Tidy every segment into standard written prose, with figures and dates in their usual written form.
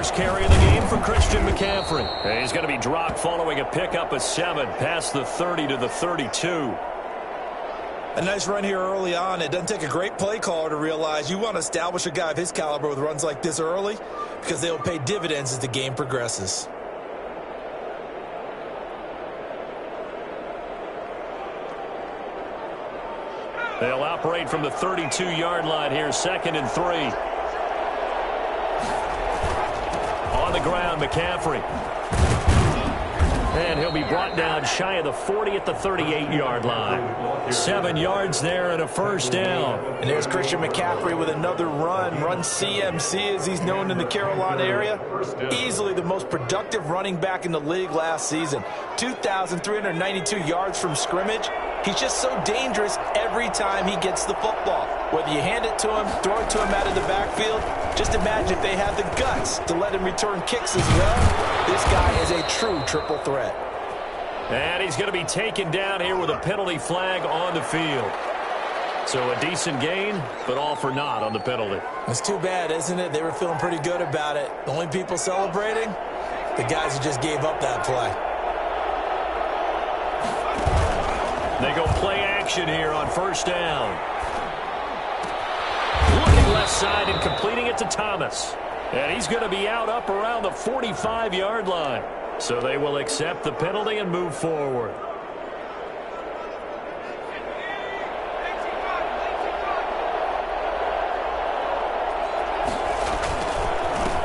first carry of the game for Christian McCaffrey. And he's going to be dropped following a pickup of 7 past the 30 to the 32. A nice run here early on. It doesn't take a great play caller to realize you want to establish a guy of his caliber with runs like this early because they'll pay dividends as the game progresses. They'll operate from the 32-yard line here, 2nd and 3. On the ground, McCaffrey. And he'll be brought down shy of the 40 at the 38-yard line. 7 yards there and a first down. And there's Christian McCaffrey with another run CMC as he's known in the Carolina area. Easily the most productive running back in the league last season. 2,392 yards from scrimmage. He's just so dangerous every time he gets the football. Whether you hand it to him, throw it to him out of the backfield, just imagine if they had the guts to let him return kicks as well. This guy is a true triple threat. And he's going to be taken down here with a penalty flag on the field. So a decent gain, but all for naught on the penalty. It's too bad, isn't it? They were feeling pretty good about it. The only people celebrating, the guys who just gave up that play. They go play action here on first down. Looking left side and completing it to Thomas. And he's going to be out up around the 45-yard line. So they will accept the penalty and move forward.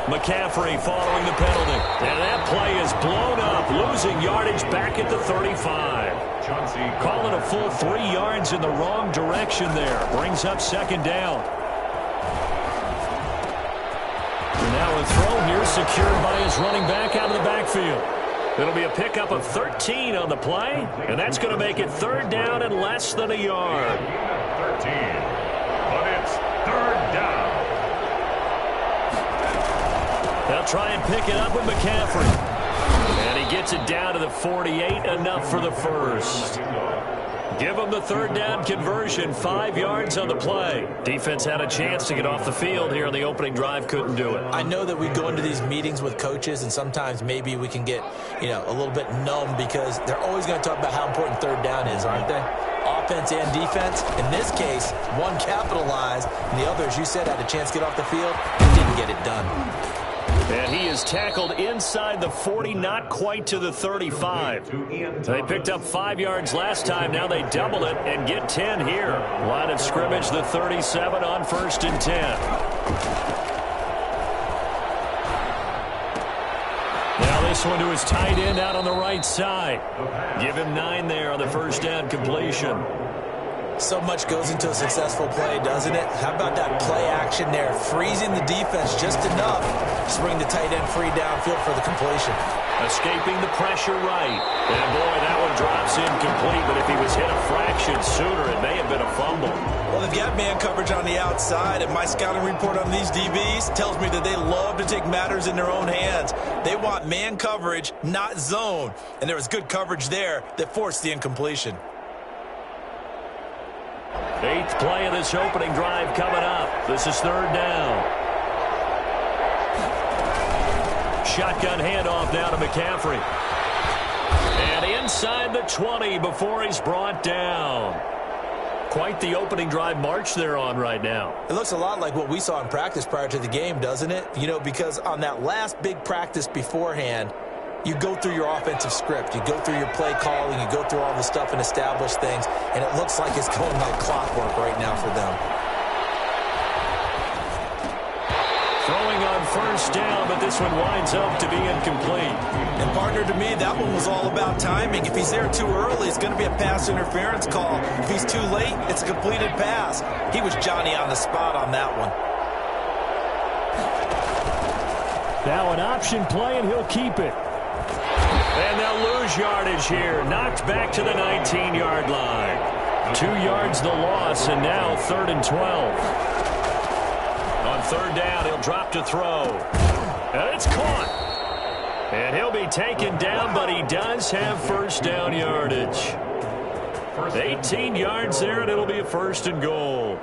McCaffrey following the penalty. And that play is blown up, losing yardage back at the 35. Calling a full 3 yards in the wrong direction there. Brings up 2nd down. And now a throw here secured by his running back out of the backfield. It'll be a pickup of 13 on the play, and that's going to make it 3rd down and less than a yard. 13, but it's 3rd down. They'll try and pick it up with McCaffrey. And he gets it down to the 48, enough for the first. Give him the 3rd down conversion, 5 yards on the play. Defense had a chance to get off the field here on the opening drive, couldn't do it. I know that we go into these meetings with coaches, and sometimes maybe we can get, a little bit numb because they're always going to talk about how important 3rd down is, aren't they? Offense and defense. In this case, one capitalized, and the other, as you said, had a chance to get off the field and didn't get it done. And he is tackled inside the 40, not quite to the 35. They picked up 5 yards last time. Now they double it and get 10 here. Line of scrimmage, the 37 on 1st and 10. Now this one to his tight end out on the right side. Give him 9 there on the first down completion. So much goes into a successful play, doesn't it? How about that play action there? Freezing the defense just enough to bring the tight end free downfield for the completion. Escaping the pressure right. And boy, that one drops incomplete, but if he was hit a fraction sooner, it may have been a fumble. Well, they've got man coverage on the outside, and my scouting report on these DBs tells me that they love to take matters in their own hands. They want man coverage, not zone. And there was good coverage there that forced the incompletion. 8th play of this opening drive coming up. This is 3rd down. Shotgun handoff now to McCaffrey. And inside the 20 before he's brought down. Quite the opening drive march they're on right now. It looks a lot like what we saw in practice prior to the game, doesn't it? Because on that last big practice beforehand, you go through your offensive script. You go through your play calling. You go through all the stuff and establish things. And it looks like it's going like clockwork right now for them. Throwing on first down, but this one winds up to be incomplete. And partner, to me, that one was all about timing. If he's there too early, it's going to be a pass interference call. If he's too late, it's a completed pass. He was Johnny on the spot on that one. Now an option play, and he'll keep it. And they'll lose yardage here. Knocked back to the 19-yard line. 2 yards the loss, and now 3rd and 12. On 3rd down, he'll drop to throw. And it's caught. And he'll be taken down, but he does have first down yardage. 18 yards there, and it'll be a 1st and goal.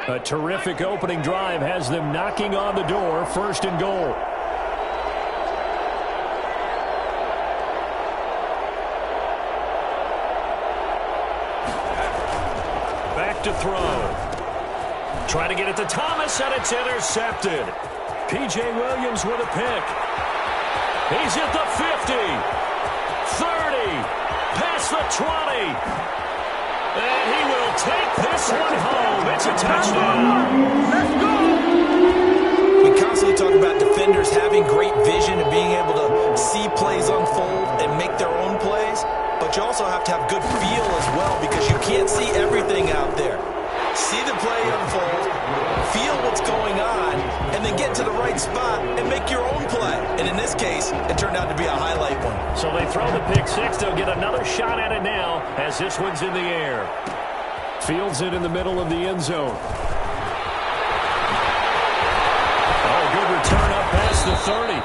A terrific opening drive has them knocking on the door, 1st and goal. Back to throw. Trying to get it to Thomas, and it's intercepted. P.J. Williams with a pick. He's at the 50, 30, past the 20. And he will take this one home. It's a touchdown. Let's go! We constantly talk about defenders having great vision and being able to see plays unfold and make their own plays. But you also have to have good feel as well because you can't see everything out there. See the play unfold, feel what's going on, and then get to the right spot and make your own play. And in this case, it turned out to be a highlight one. So they throw the pick six. They'll get another shot at it now as this one's in the air. Fields it in the middle of the end zone. Oh, good return up past the 30.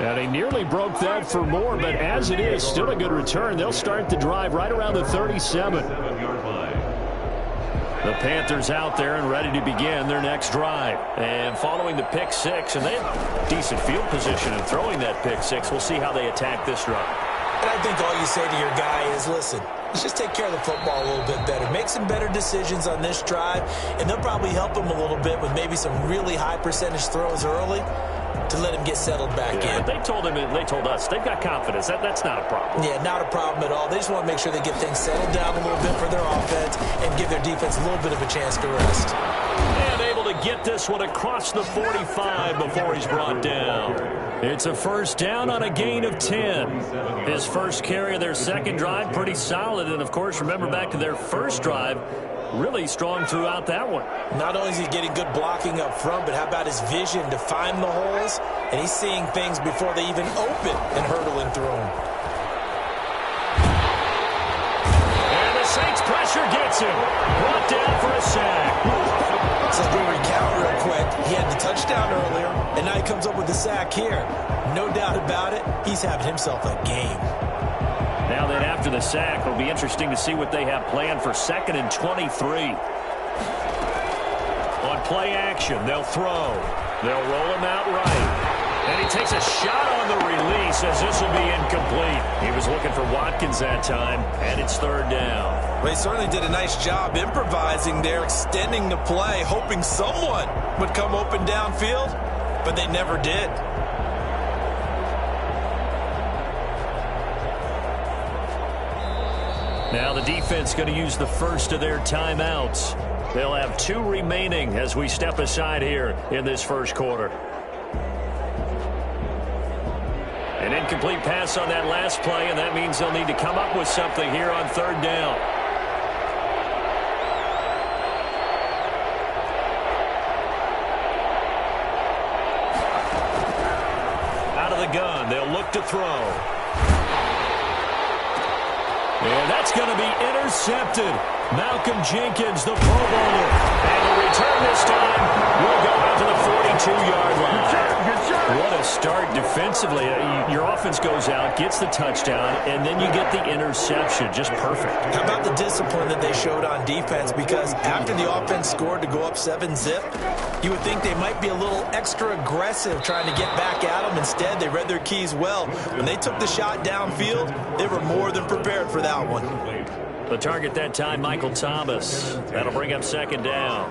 And he nearly broke that for more, but as it is, still a good return. They'll start the drive right around the 37. The Panthers out there and ready to begin their next drive. And following the pick six, and they have decent field position in throwing that pick six. We'll see how they attack this drive. And I think all you say to your guy is, listen, let's just take care of the football a little bit better. Make some better decisions on this drive, and they'll probably help him a little bit with maybe some really high percentage throws early to let him get settled back in. They told us they've got confidence. That's not a problem. Yeah, not a problem at all. They just want to make sure they get things settled down a little bit for their offense and give their defense a little bit of a chance to rest. And able to get this one across the 45 before he's brought down. It's a first down on a gain of 10. His first carry of their second drive, pretty solid. And, of course, remember back to their first drive, really strong throughout that one. Not only is he getting good blocking up front, but how about his vision to find the holes? And he's seeing things before they even open and hurdling through them. And the Saints pressure gets him. Brought down for a sack. So if we recount real quick, he had the touchdown earlier, and now he comes up with the sack here. No doubt about it, he's having himself a game. Now that after the sack, it'll be interesting to see what they have planned for 2nd and 23. On play action, they'll throw. They'll roll him out right. And he takes a shot on the release as this will be incomplete. He was looking for Watkins that time, and it's 3rd down. Well, he certainly did a nice job improvising there, extending the play, hoping someone would come open downfield, but they never did. Now the defense going to use the first of their timeouts. They'll have 2 remaining as we step aside here in this first quarter. An incomplete pass on that last play, and that means they'll need to come up with something here on 3rd down. Out of the gun, they'll look to throw. And that's going to be intercepted. Malcolm Jenkins, the Pro Bowler. And the return this time will go out to the 42-yard line. What a start defensively. Your offense goes out, gets the touchdown, and then you get the interception. Just perfect. How about the discipline that they showed on defense? Because after the offense scored to go up 7-zip, you would think they might be a little extra aggressive trying to get back at them. Instead, they read their keys well. When they took the shot downfield, they were more than prepared for that one. The target that time, Michael Thomas. That'll bring up 2nd down.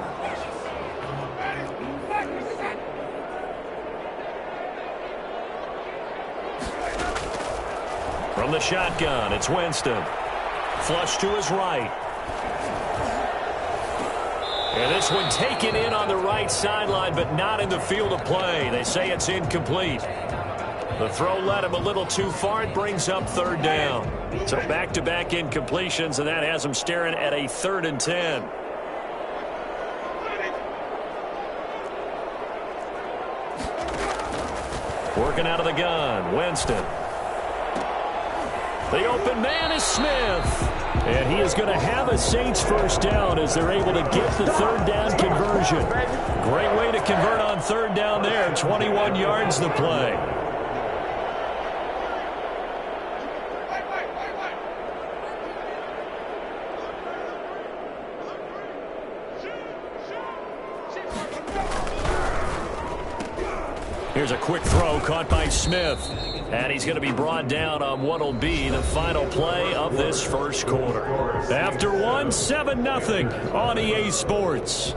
From the shotgun, it's Winston. Flush to his right. And this one taken in on the right sideline, but not in the field of play. They say it's incomplete. The throw led him a little too far. It brings up 3rd down. So back-to-back incompletions, and that has him staring at a 3rd and 10. Working out of the gun, Winston. The open man is Smith. And he is going to have a Saints first down as they're able to get the 3rd down conversion. Great way to convert on 3rd down there. 21 yards the play. Here's a quick throw caught by Smith. And he's going to be brought down on what will be the final play of this first quarter. After one, 7-0 on EA Sports.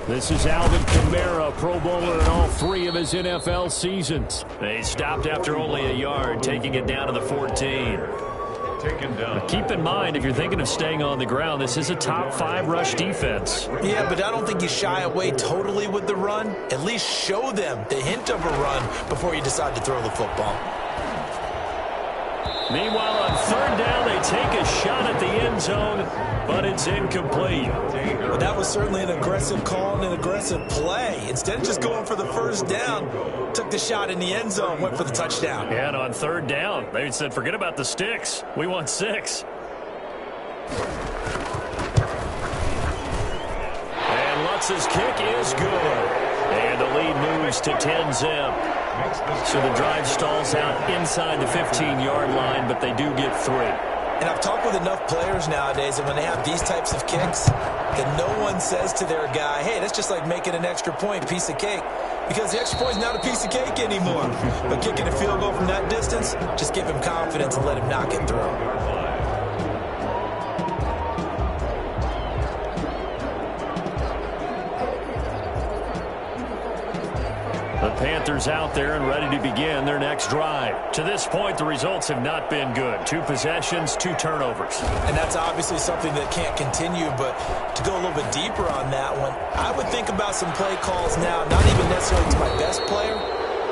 This is Alvin Kamara, Pro Bowler in all 3 of his NFL seasons. They stopped after only a yard, taking it down to the 14. Taken down. But keep in mind, if you're thinking of staying on the ground, this is a top 5 rush defense. Yeah, but I don't think you shy away totally with the run. At least show them the hint of a run before you decide to throw the football. Meanwhile, on third down, they take a shot at the end zone, but it's incomplete. Well, that was certainly an aggressive call and an aggressive play. Instead of just going for the first down, took the shot in the end zone, went for the touchdown. Yeah, and on third down, they said, forget about the sticks. We want 6. And Lutz's kick is good. And the lead moves to 10-zip. So the drive stalls out inside the 15-yard line, but they do get 3. And I've talked with enough players nowadays that when they have these types of kicks, that no one says to their guy, hey, that's just like making an extra point, piece of cake. Because the extra point is not a piece of cake anymore. But kicking a field goal from that distance, just give him confidence and let him knock it through. The Panthers out there and ready to begin their next drive. To this point, the results have not been good. 2 possessions, 2 turnovers. And that's obviously something that can't continue, but to go a little bit deeper on that one, I would think about some play calls now, not even necessarily to my best player,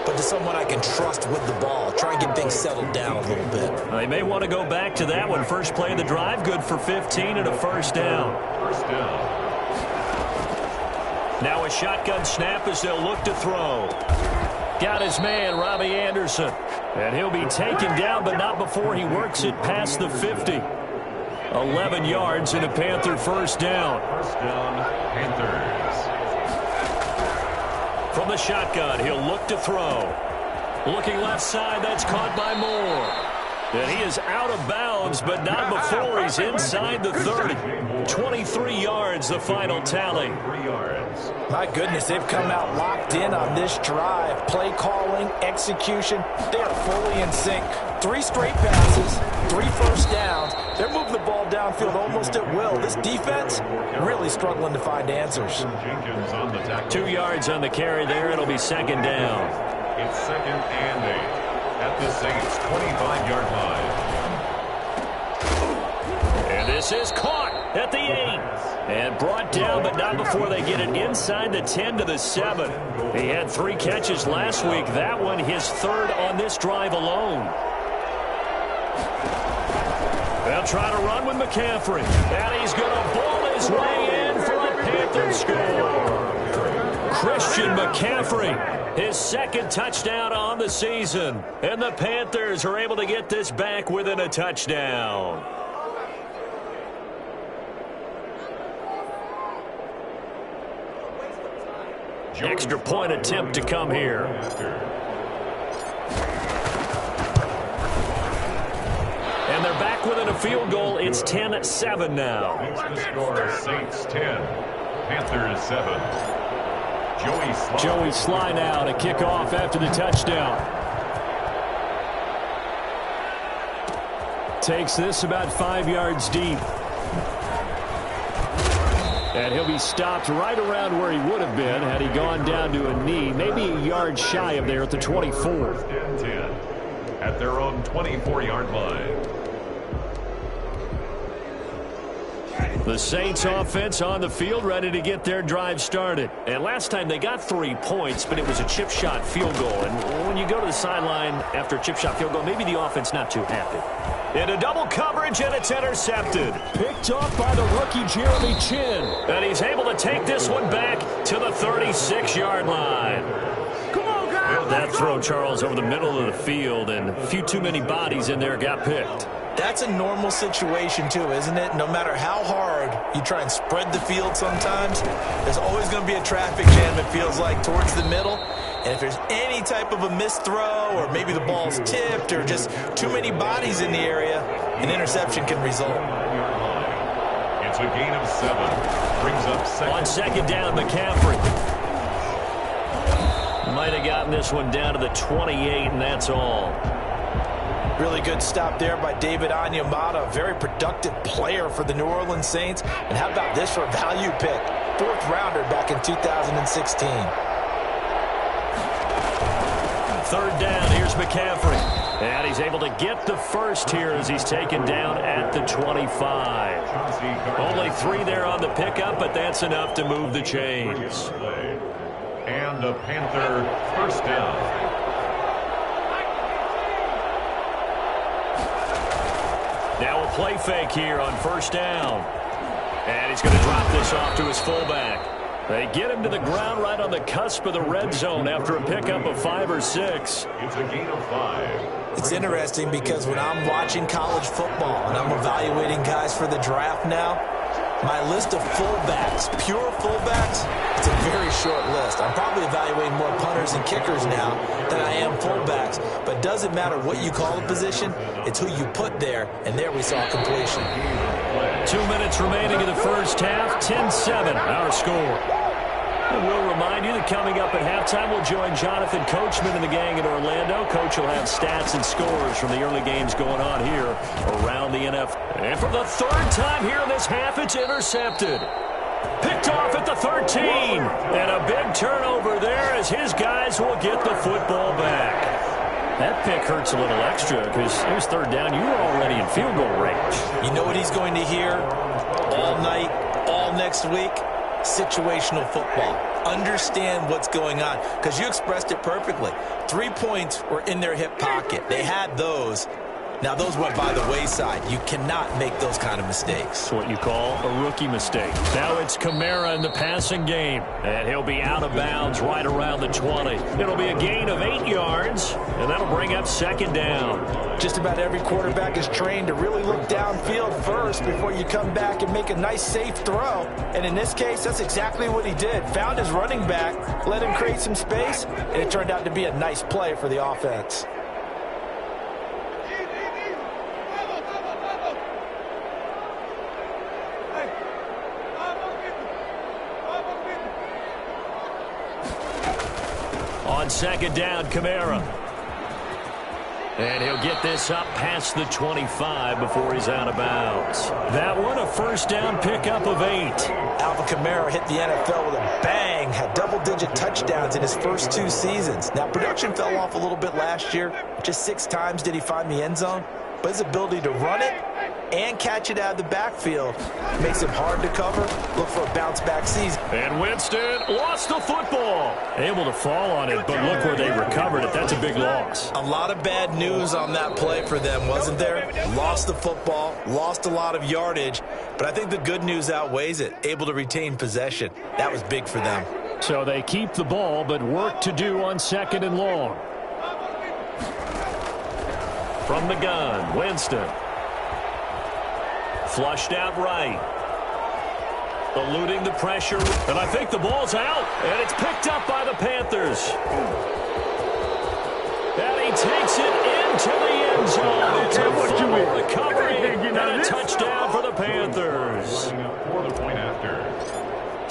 but to someone I can trust with the ball. Try and get things settled down a little bit. They may want to go back to that one. First play of the drive, good for 15 and a first down. First down. Now a shotgun snap as they'll look to throw. Got his man, Robbie Anderson. And he'll be taken down, but not before he works it past the 50. 11 yards and a Panther first down. First down, Panthers. From the shotgun, he'll look to throw. Looking left side, that's caught by Moore. And he is out of bounds, but not before he's inside the 30. 23 yards, the final tally. 3 yards. My goodness, they've come out locked in on this drive. Play calling, execution, they are fully in sync. 3 straight passes, 3 first downs. They're moving the ball downfield almost at will. This defense really struggling to find answers. 2 yards on the carry there. It'll be second down. It's 2nd and 8. At the Saints' 25-yard line. And this is caught at the 8. And brought down, but not before they get it inside the 10 to the 7. He had 3 catches last week. That one his 3rd on this drive alone. They'll try to run with McCaffrey. And he's going to ball his way in for a Panther score. Christian McCaffrey, his 2nd touchdown on the season. And the Panthers are able to get this back within a touchdown. Extra point attempt to come here. And they're back within a field goal. It's 10-7 now. The score, Saints 10, Panthers 7. Joey Sly now to kick off after the touchdown. Takes this about 5 yards deep. And he'll be stopped right around where he would have been had he gone down to a knee, maybe a yard shy of there at the 24. 10 at their own 24-yard line. The Saints offense on the field ready to get their drive started. And last time they got 3 points, but it was a chip shot field goal. And when you go to the sideline after a chip shot field goal, maybe the offense not too happy. Into double coverage, and it's intercepted. Picked off by the rookie Jeremy Chin. And he's able to take this one back to the 36-yard line. Come on, guys. That throw, Charles, over the middle of the field, and a few too many bodies in there got picked. That's a normal situation, too, isn't it? No matter how hard you try and spread the field sometimes, there's always going to be a traffic jam, it feels like, towards the middle. And if there's any type of a missed throw or maybe the ball's tipped or just too many bodies in the area, an interception can result. It's a gain of 7. Brings up second. On second down, McCaffrey. Might have gotten this one down to the 28, and that's all. Really good stop there by David Onyemata, a very productive player for the New Orleans Saints. And how about this for a value pick? 4th rounder back in 2016. 3rd down, here's McCaffrey. And he's able to get the first here as he's taken down at the 25. Only 3 there on the pickup, but that's enough to move the chains. And a Panther first down. Now a play fake here on 1st down. And he's going to drop this off to his fullback. They get him to the ground right on the cusp of the red zone after a pickup of 5 or 6. It's a gain of 5. It's interesting because when I'm watching college football and I'm evaluating guys for the draft now, my list of fullbacks, pure fullbacks, it's a very short list. I'm probably evaluating more punters and kickers now than I am fullbacks. But it doesn't matter what you call the position, it's who you put there, and there we saw completion. 2 minutes remaining in the first half, 10-7, our score. We'll remind you that coming up at halftime, we'll join Jonathan Coachman and the gang in Orlando. Coach will have stats and scores from the early games going on here around the NFL. And for the 3rd time here in this half, it's intercepted. Picked off at the 13. And a big turnover there as his guys will get the football back. That pick hurts a little extra because it was 3rd down. You were already in field goal range. You know what he's going to hear all night, all next week? Situational football. Understand what's going on, because you expressed it perfectly. 3 points were in their hip pocket. They had those. Now, those went by the wayside. You cannot make those kind of mistakes. It's what you call a rookie mistake. Now it's Kamara in the passing game, and he'll be out of bounds right around the 20. It'll be a gain of 8 yards, and that'll bring up 2nd down. Just about every quarterback is trained to really look downfield first before you come back and make a nice, safe throw. And in this case, that's exactly what he did. Found his running back, let him create some space, and it turned out to be a nice play for the offense. On 2nd down, Kamara. And he'll get this up past the 25 before he's out of bounds. That one, a 1st down pickup of 8. Alvin Kamara hit the NFL with a bang, had double-digit touchdowns in his first 2 seasons. Now, production fell off a little bit last year. Just 6 times did he find the end zone. But his ability to run it and catch it out of the backfield makes him hard to cover. Look for a bounce-back season. And Winston lost the football. Able to fall on it, but look where they recovered it. That's a big loss. A lot of bad news on that play for them, wasn't there? Lost the football, lost a lot of yardage, but I think the good news outweighs it. Able to retain possession. That was big for them. So they keep the ball, but work to do on 2nd and long. From the gun, Winston. Flushed out right. Eluding the pressure. And I think the ball's out. And it's picked up by the Panthers. And he takes it into the end zone. It's a fumble recovery and a touchdown for the Panthers.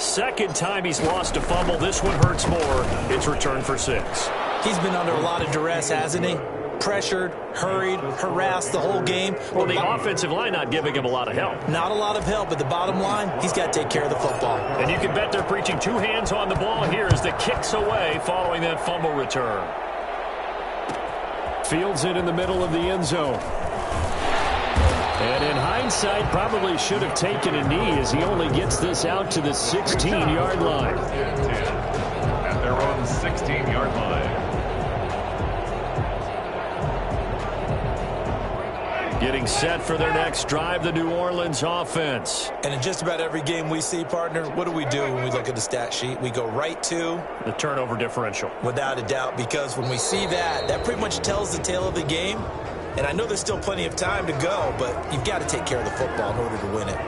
Second time he's lost a fumble. This one hurts more. It's returned for 6. He's been under a lot of duress, hasn't he? Pressured, hurried, harassed the whole game. Well, the offensive line not giving him a lot of help. Not a lot of help, but the bottom line, he's got to take care of the football. And you can bet they're preaching 2 hands on the ball here as the kick's away following that fumble return. Fields it in the middle of the end zone. And in hindsight, probably should have taken a knee as he only gets this out to the 16-yard line. At their own 16-yard line. Getting set for their next drive, the New Orleans offense. And in just about every game we see, partner, what do we do when we look at the stat sheet? We go right to the turnover differential. Without a doubt, because when we see that, that pretty much tells the tale of the game. And I know there's still plenty of time to go, but you've got to take care of the football in order to win it.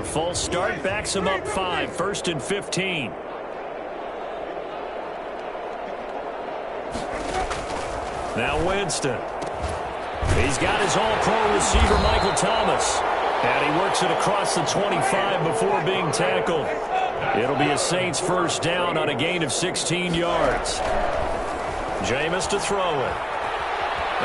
A false start backs him up 5, 1st and 15. Now Winston. He's got his all-pro receiver, Michael Thomas. And he works it across the 25 before being tackled. It'll be a Saints first down on a gain of 16 yards. Jameis to throw it.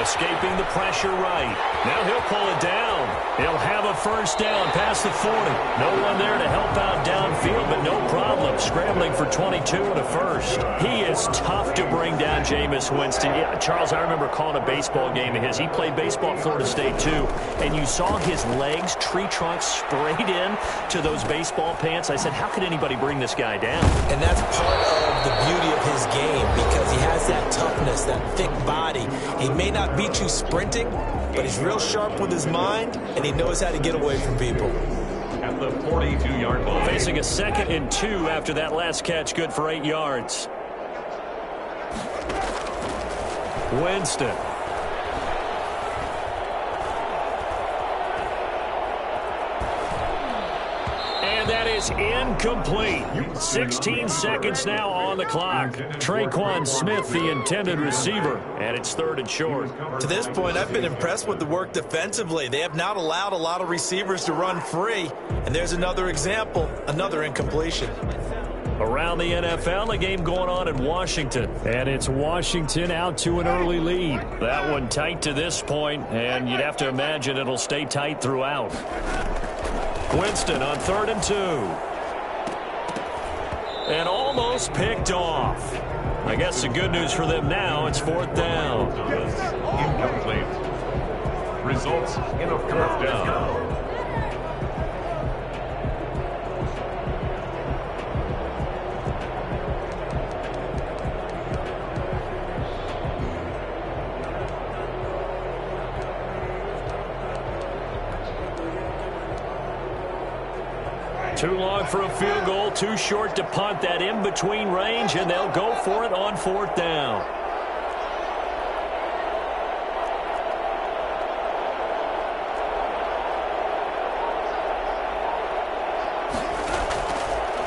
Escaping the pressure right. Now he'll pull it down. He'll have a first down past the 40. No one there to help out downfield, but no problem. Scrambling for 22 and a first. He is tough to bring down, Jameis Winston. Yeah, Charles, I remember calling a baseball game of his. He played baseball at Florida State, too. And you saw his legs, tree trunks sprayed in to those baseball pants. I said, how could anybody bring this guy down? And that's part of the beauty of his game because he has that toughness, that thick body. He may not beat you sprinting, but he's real sharp with his mind, and he knows how to get away from people. At the 42-yard line. Facing a 2nd and 2 after that last catch, good for 8 yards. Winston. And that is incomplete. 16 seconds now on the clock. Traquan Smith, the intended receiver, and it's 3rd and short. To this point, I've been impressed with the work defensively. They have not allowed a lot of receivers to run free. And there's another example, another incompletion. Around the NFL, a game going on in Washington. And it's Washington out to an early lead. That one tight to this point, and you'd have to imagine it'll stay tight throughout. Winston on 3rd and 2. And almost picked off. I guess the good news for them now, it's 4th down. Incomplete. Results in a 4th down. Too long for a field goal, too short to punt. That in-between range, and they'll go for it on 4th down.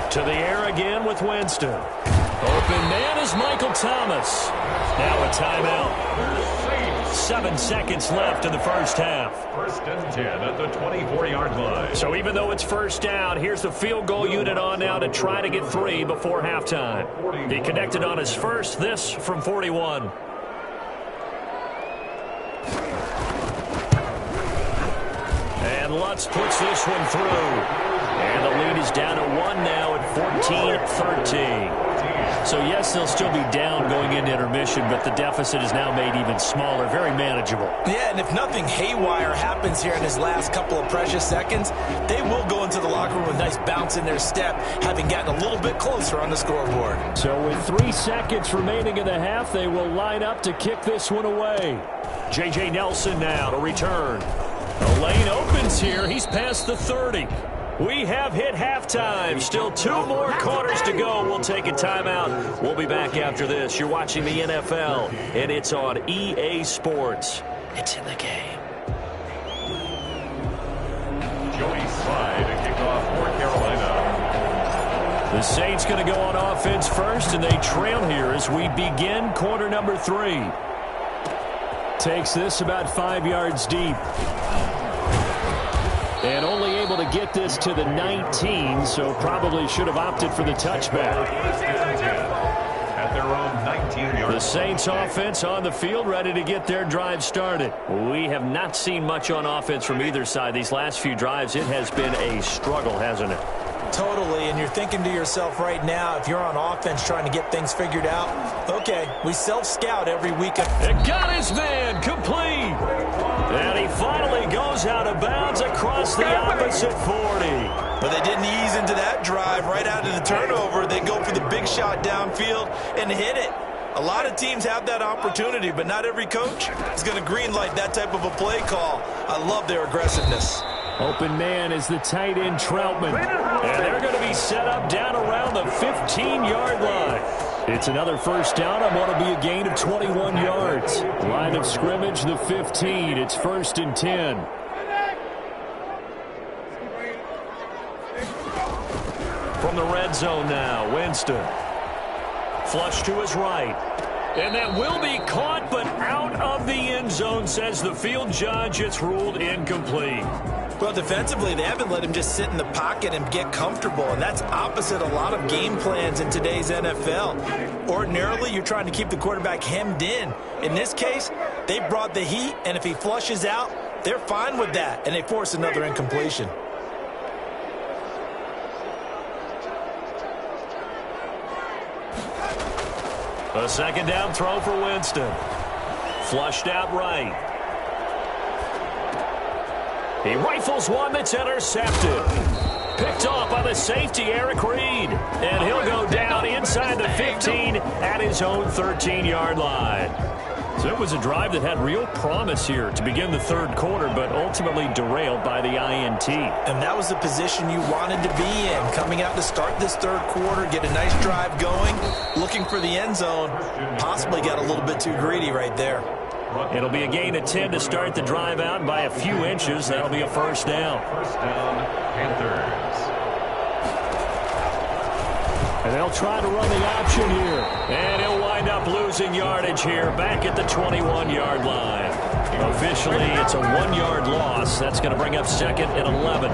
To the air again with Winston. Open man is Michael Thomas. Now a timeout. 7 seconds left in the first half. 1st and 10 at the 24-yard line. So even though it's first down, here's the field goal unit on now to try to get 3 before halftime. He connected on his first, this from 41. And Lutz puts this one through. And the lead is down to 1 now at 14-13. So, yes, they'll still be down going into intermission, but the deficit is now made even smaller, very manageable. Yeah, and if nothing haywire happens here in his last couple of precious seconds, they will go into the locker room with a nice bounce in their step, having gotten a little bit closer on the scoreboard. So with 3 seconds remaining in the half, they will line up to kick this one away. J.J. Nelson now to return. The lane opens here. He's past the 30. We have hit halftime. Still 2 more quarters to go. We'll take a timeout. We'll be back after this. You're watching the NFL, and it's on EA Sports. It's in the game. Joey Slye to kick off for Carolina. The Saints going to go on offense first, and they trail here as we begin quarter number 3. Takes this about 5 yards deep. And only able to get this to the 19, so probably should have opted for the touchback. At their own 19-yard. The Saints offense on the field, ready to get their drive started. We have not seen much on offense from either side. These last few drives, it has been a struggle, hasn't it? Totally, and you're thinking to yourself right now, if you're on offense trying to get things figured out, okay, we self-scout every week. It got his man complete. And he finally goes out of bounds across the opposite 40. But they didn't ease into that drive right out of the turnover. They go for the big shot downfield and hit it. A lot of teams have that opportunity, but not every coach is going to greenlight that type of a play call. I love their aggressiveness. Open man is the tight end Troutman. And they're going to be set up down around the 15-yard line. It's another first down on what will be a gain of 21 yards. Line of scrimmage, the 15. It's 1st and 10. From the red zone now, Winston. Flush to his right. And that will be caught, but out of the end zone, says the field judge. It's ruled incomplete. Well, defensively, they haven't let him just sit in the pocket and get comfortable, and that's opposite a lot of game plans in today's NFL. Ordinarily, you're trying to keep the quarterback hemmed in. In this case, they brought the heat, and if he flushes out, they're fine with that, and they force another incompletion. A second down throw for Winston. Flushed out right. He rifles one that's intercepted. Picked off by the safety, Eric Reed. And he'll go down inside the 15 at his own 13-yard line. So it was a drive that had real promise here to begin the third quarter, but ultimately derailed by the INT. And that was the position you wanted to be in. Coming out to start this third quarter, get a nice drive going, looking for the end zone. Possibly got a little bit too greedy right there. It'll be a gain of 10 to start the drive out by a few inches. That'll be a first down. First down, Panthers. And they'll try to run the option here. And he'll wind up losing yardage here back at the 21-yard line. Officially, it's a 1-yard loss. That's going to bring up second and 11.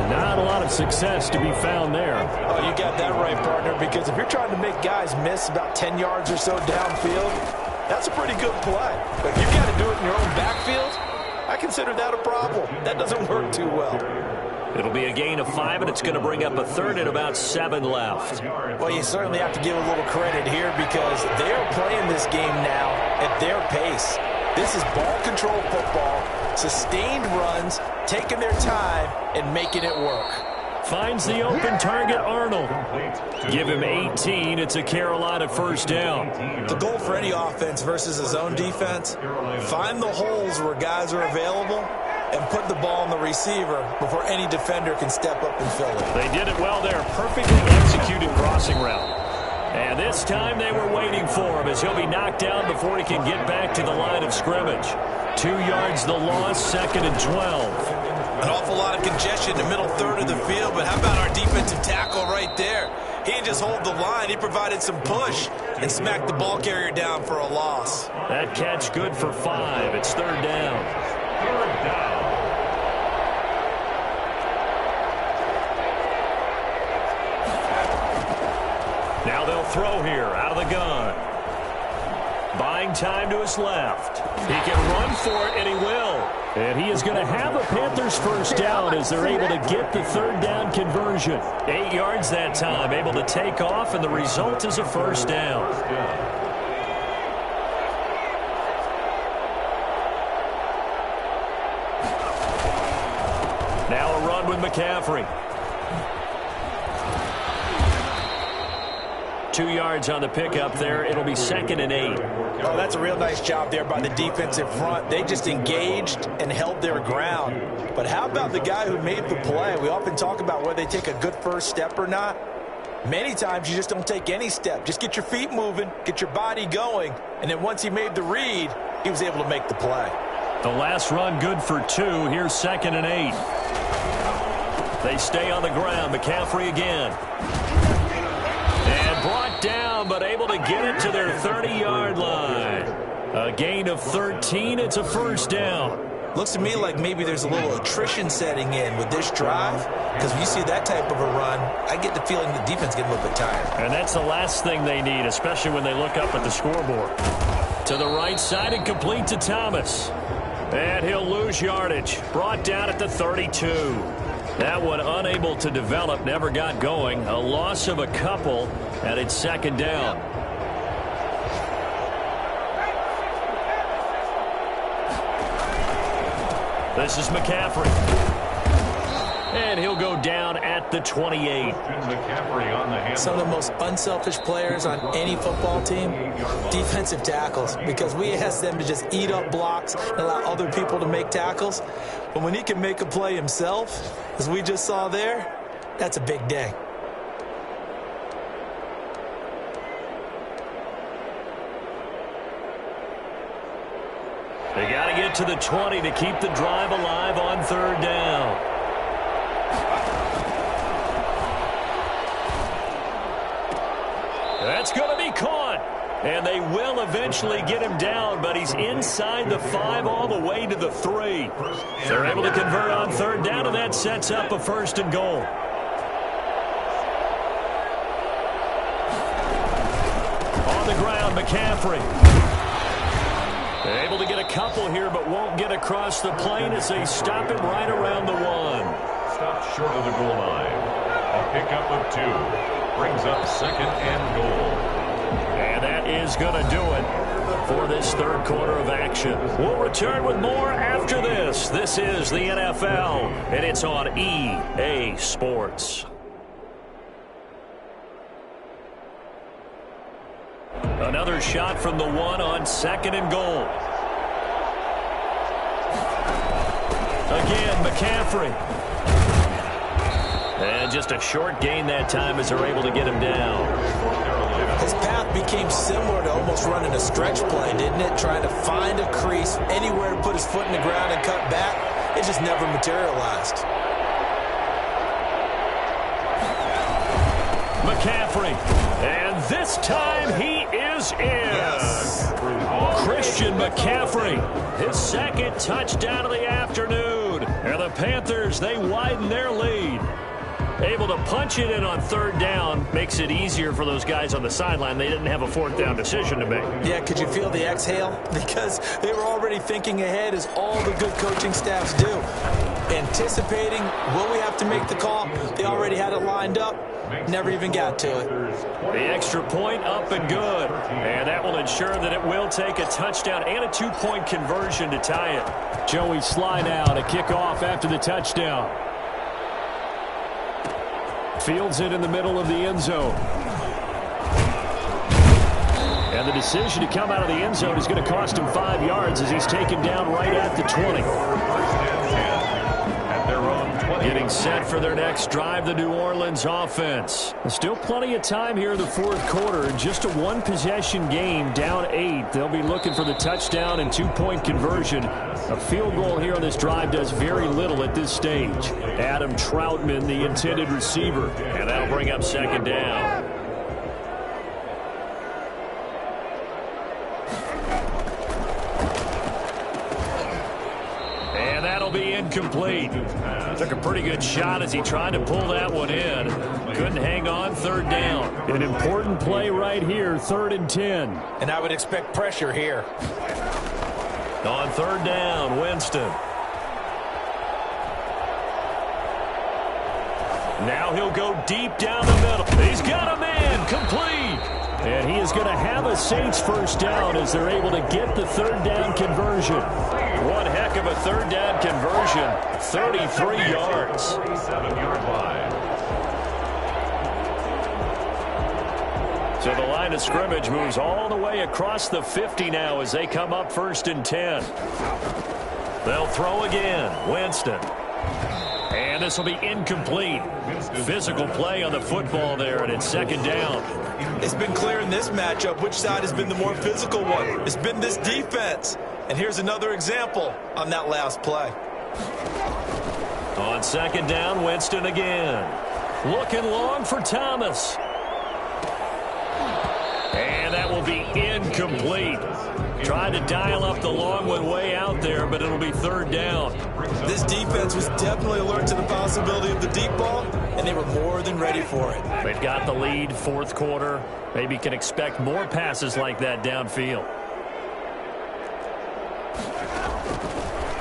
Not a lot of success to be found there. Oh, you got that right, partner, because if you're trying to make guys miss about 10 yards or so downfield, that's a pretty good play. But if you've got to do it in your own backfield, I consider that a problem. That doesn't work too well. It'll be a gain of 5, and it's going to bring up a third and about 7 left. Well, you certainly have to give a little credit here because they are playing this game now at their pace. This is ball control football, sustained runs, taking their time and making it work. Finds the open target, Arnold. Give him 18. It's a Carolina first down. The goal for any offense versus a zone defense, find the holes where guys are available and put the ball on the receiver before any defender can step up and fill it. They did it well there. Perfectly executed crossing route. And this time they were waiting for him as he'll be knocked down before he can get back to the line of scrimmage. 2 yards the loss, second and 12. An awful lot of congestion in the middle third of the field, but how about our defensive tackle right there? He didn't just hold the line, he provided some push and smacked the ball carrier down for a loss. That catch good for 5. It's third down. Third down. Now they'll throw here out of the gun. Buying time to his left. He can run for it, and he will. And he is going to have a Panthers first down as they're able to get the third down conversion. 8 yards that time, able to take off, and the result is a first down. Now a run with Mccaffrey. 2 yards on the pickup there. It'll be second and 8. Oh, that's a real nice job there by the defensive front. They just engaged and held their ground. But how about the guy who made the play? We often talk about whether they take a good first step or not. Many times you just don't take any step. Just get your feet moving, get your body going, and then once he made the read, he was able to make the play. The last run good for 2. Here's second and 8. They stay on the ground. McCaffrey again. And brought down, but able to get it to their 30-yard line. A gain of 13. It's a first down. Looks to me like maybe there's a little attrition setting in with this drive, because when you see that type of a run, I get the feeling the defense getting a little bit tired. And that's the last thing they need, especially when they look up at the scoreboard. To the right side and complete to Thomas. And he'll lose yardage. Brought down at the 32. That one unable to develop, never got going. A loss of a couple, and it's second down. This is McCaffrey. And he'll go down at the 28. McCaffrey on the handle. Some of the most unselfish players on any football team, defensive tackles, because we ask them to just eat up blocks and allow other people to make tackles. But when he can make a play himself, as we just saw there, that's a big day. They got to get to the 20 to keep the drive alive on third down. That's going to be caught. And they will eventually get him down, but he's inside the 5 all the way to the 3. They're able to convert on third down, and that sets up a first and goal. On the ground, McCaffrey. Able to get a couple here, but won't get across the plane as they stop him right around the 1. Stopped short of the goal line. A pickup of 2. Brings up second and goal. And that is going to do it for this third quarter of action. We'll return with more after this. This is the NFL, and it's on EA Sports. Another shot from the 1 on second and goal. Again, McCaffrey. And just a short gain that time as they're able to get him down. His path became similar to almost running a stretch play, didn't it? Trying to find a crease, anywhere to put his foot in the ground and cut back. It just never materialized. McCaffrey. And this time he is in. Yes. Christian McCaffrey. His second touchdown of the afternoon. And the Panthers, they widen their lead. Able to punch it in on third down. Makes it easier for those guys on the sideline. They didn't have a fourth down decision to make. Yeah, could you feel the exhale? Because they were already thinking ahead, as all the good coaching staffs do. Anticipating, will we have to make the call? They already had it lined up. Never even got to it. The extra point up and good. And that will ensure that it will take a touchdown and a 2-point conversion to tie it. Joey Sly now to kick off after the touchdown. Fields it in the middle of the end zone. And the decision to come out of the end zone is going to cost him 5 yards as he's taken down right at the 20. Getting set for their next drive, the New Orleans offense. Still plenty of time here in the fourth quarter. Just a one-possession game, down 8. They'll be looking for the touchdown and 2-point conversion. A field goal here on this drive does very little at this stage. Adam Troutman, the intended receiver. And that'll bring up second down. And that'll be incomplete. Took a pretty good shot as he tried to pull that one in. Couldn't hang on third down. An important play right here, 3rd and 10. And I would expect pressure here. On third down, Winston. Now he'll go deep down the middle. He's got a man, complete. And he is going to have a Saints first down as they're able to get the third down conversion. One heck of a third down conversion. 33 yards. 37-yard line. So the line of scrimmage moves all the way across the 50 now as they come up 1st and 10. They'll throw again. Winston. And this will be incomplete. Physical play on the football there, and it's second down. It's been clear in this matchup which side has been the more physical one. It's been this defense. And here's another example on that last play. On second down, Winston again. Looking long for Thomas. And that will be incomplete. Tried to dial up the long one way out there, but it'll be third down. This defense was definitely alert to the possibility of the deep ball, and they were more than ready for it. They've got the lead, fourth quarter. Maybe can expect more passes like that downfield.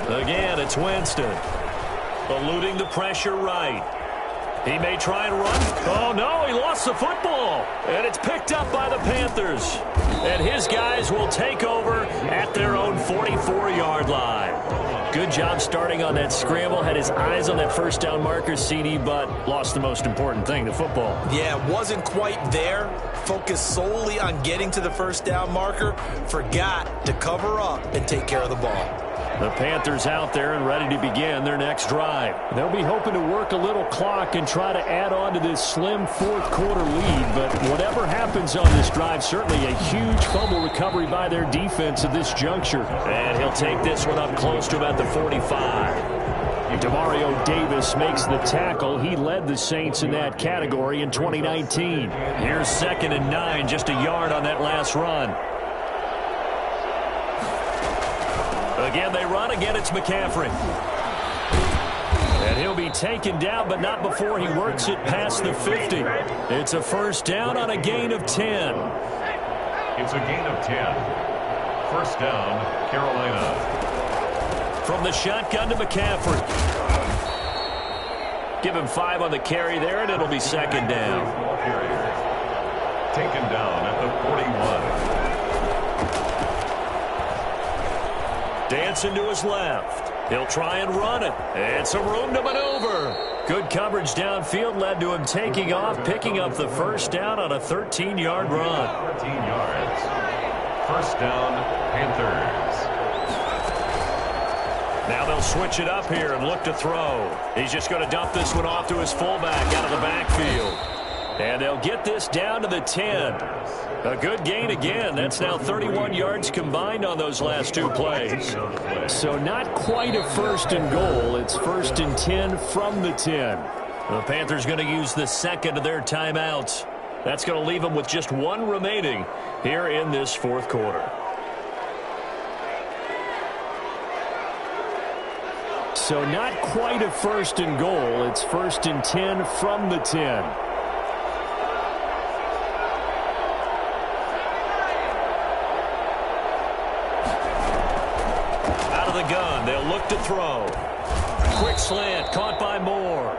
Again, it's Winston. Eluding the pressure right. He may try and run. Oh, no, he lost the football. And it's picked up by the Panthers. And his guys will take over at their own 44-yard line. Good job starting on that scramble. Had his eyes on that first down marker, CD, but lost the most important thing, the football. Yeah, wasn't quite there. Focused solely on getting to the first down marker. Forgot to cover up and take care of the ball. The Panthers out there and ready to begin their next drive. They'll be hoping to work a little clock and try to add on to this slim fourth quarter lead. But whatever happens on this drive, certainly a huge fumble recovery by their defense at this juncture. And he'll take this one up close to about the 45. Demario Davis makes the tackle. He led the Saints in that category in 2019. Here's 2nd and 9, just a yard on that last run. Again, they run. Again, it's McCaffrey. And he'll be taken down, but not before he works it past the 50. It's a first down on a gain of 10. It's a gain of 10. First down, Carolina. From the shotgun to McCaffrey. Give him 5 on the carry there, and it'll be 2nd down. Taken down at the 41. Dancing to his left. He'll try and run it. And some room to maneuver. Good coverage downfield led to him taking off, picking up the first down on a 13-yard run. 13 yards. First down, Panthers. Now they'll switch it up here and look to throw. He's just going to dump this one off to his fullback out of the backfield. And they'll get this down to the 10. A good gain again. That's now 31 yards combined on those last 2 plays. So not quite a 1st and goal. It's 1st and 10 from the 10. The Panthers going to use the 2nd of their timeouts. That's going to leave them with just 1 remaining here in this 4th quarter. So not quite a 1st and goal. It's 1st and 10 from the 10. Gun. They'll look to throw. Quick slant caught by Moore.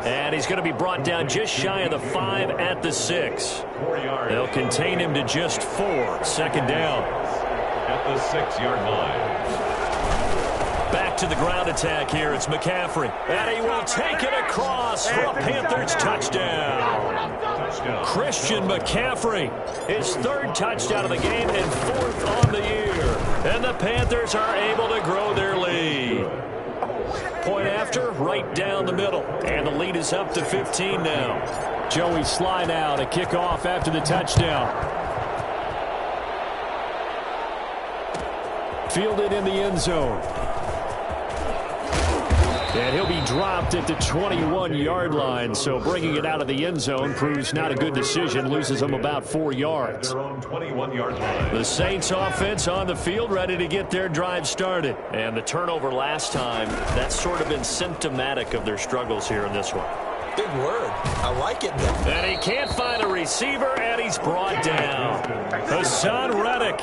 And he's going to be brought down just shy of the 5 at the 6. They'll contain him to just 4. 2nd down. At the 6-yard line. Back to the ground attack here. It's McCaffrey. And he will take it across for a Panthers touchdown. Christian McCaffrey. His 3rd touchdown of the game and 4th on the year. And the Panthers are able to grow their lead. Point after, right down the middle. And the lead is up to 15 now. Joey Sly now to kick off after the touchdown. Fielded in the end zone. And he'll be dropped at the 21-yard line, so bringing it out of the end zone proves not a good decision, loses him about 4 yards. The Saints offense on the field ready to get their drive started. And the turnover last time, that's sort of been symptomatic of their struggles here in this one. Big word. I like it. And he can't find a receiver, and he's brought down. Hassan Reddick.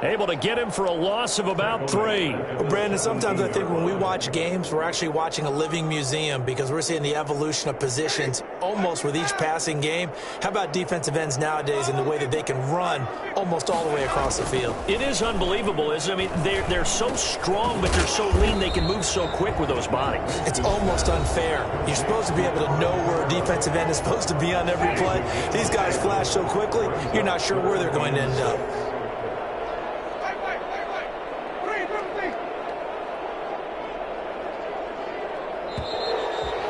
Able to get him for a loss of about 3. Well, Brandon, sometimes I think when we watch games, we're actually watching a living museum because we're seeing the evolution of positions almost with each passing game. How about defensive ends nowadays and the way that they can run almost all the way across the field? It is unbelievable, isn't it? I mean, they're so strong, but they're so lean they can move so quick with those bodies. It's almost unfair. You're supposed to be able to know where a defensive end is supposed to be on every play. These guys flash so quickly, you're not sure where they're going to end up.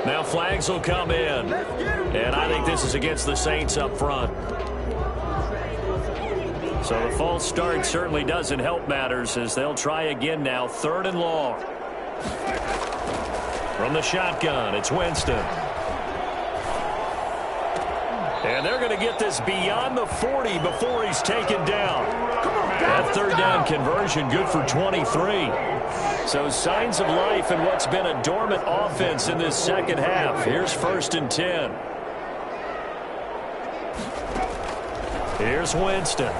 Now flags will come in. And I think this is against the Saints up front. So the false start certainly doesn't help matters as they'll try again now. 3rd and long. From the shotgun, it's Winston. And they're going to get this beyond the 40 before he's taken down. That 3rd down conversion good for 23. So signs of life in what's been a dormant offense in this 2nd half. Here's 1st and 10. Here's Winston.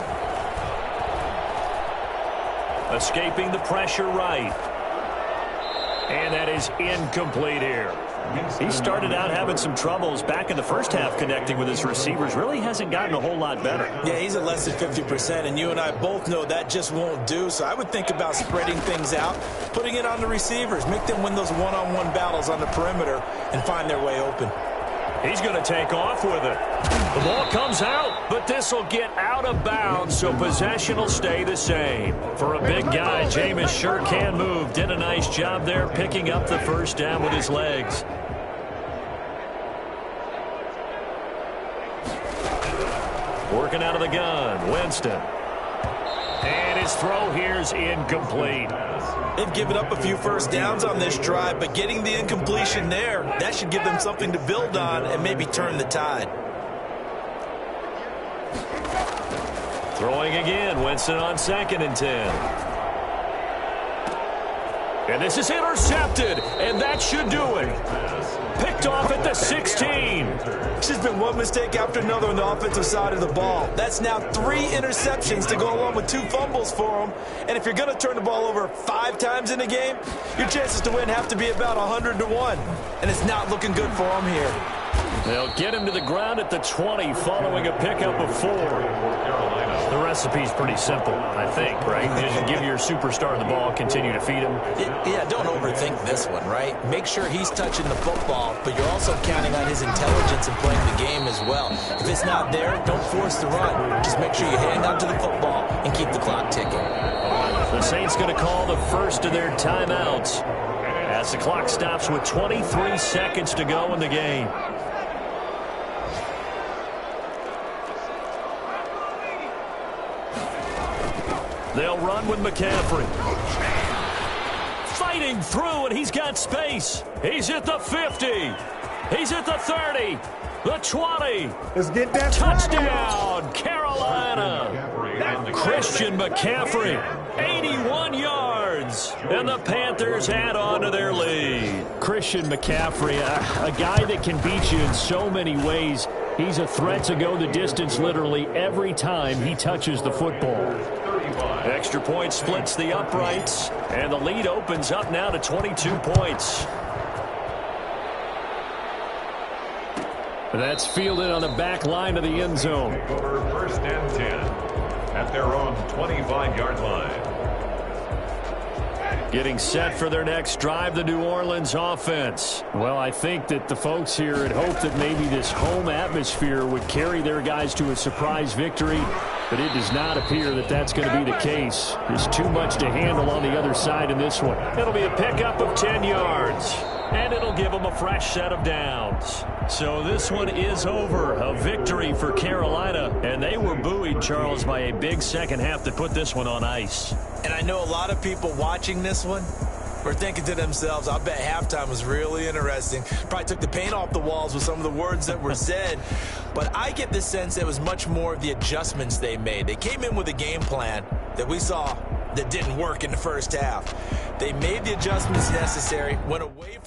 Escaping the pressure right. And that is incomplete here. He started out having some troubles back in the first half connecting with his receivers. Really hasn't gotten a whole lot better. Yeah, he's at less than 50%, and you and I both know that just won't do. So I would think about spreading things out, putting it on the receivers, make them win those one-on-one battles on the perimeter and find their way open. He's going to take off with it. The ball comes out, but this will get out of bounds, so possession will stay the same. For a big guy, Jameis sure can move. Did a nice job there picking up the first down with his legs. Working out of the gun, Winston. And his throw here's incomplete. They've given up a few first downs on this drive, but getting the incompletion there, that should give them something to build on and maybe turn the tide. Throwing again, Winston on 2nd and 10. And this is intercepted, and that should do it. Picked off at the 16. It's just been one mistake after another on the offensive side of the ball. That's now 3 interceptions to go along with 2 fumbles for them. And if you're going to turn the ball over 5 times in a game, your chances to win have to be about 100-1. And it's not looking good for them here. They'll get him to the ground at the 20 following a pickup of 4. The recipe's pretty simple, I think, right? Just give your superstar the ball, continue to feed him. Yeah, don't overthink this one, right? Make sure he's touching the football, but you're also counting on his intelligence and playing the game as well. If it's not there, don't force the run. Just make sure you hang on to the football and keep the clock ticking. The Saints going to call the first of their timeouts as the clock stops with 23 seconds to go in the game. They'll run with McCaffrey. Fighting through, and he's got space. He's at the 50. He's at the 30. The 20. Let's get that touchdown, Carolina. Christian McCaffrey, 81 yards. And the Panthers add on to their lead. Christian McCaffrey, a guy that can beat you in so many ways. He's a threat to go the distance literally every time he touches the football. Extra point splits the uprights, and the lead opens up now to 22 points. That's fielded on the back line of the end zone. Over 1st and 10 at their own 25-yard line. Getting set for their next drive, the New Orleans offense. Well, I think that the folks here had hoped that maybe this home atmosphere would carry their guys to a surprise victory, but it does not appear that that's going to be the case. There's too much to handle on the other side in this one. It'll be a pickup of 10 yards, and it'll give them a fresh set of downs. So this one is over. A victory for Carolina, and they were buoyed, Charles, by a big second half to put this one on ice. And I know a lot of people watching this one were thinking to themselves, I bet halftime was really interesting. Probably took the paint off the walls with some of the words that were said. But I get the sense that it was much more of the adjustments they made. They came in with a game plan that we saw that didn't work in the first half. They made the adjustments necessary, went away from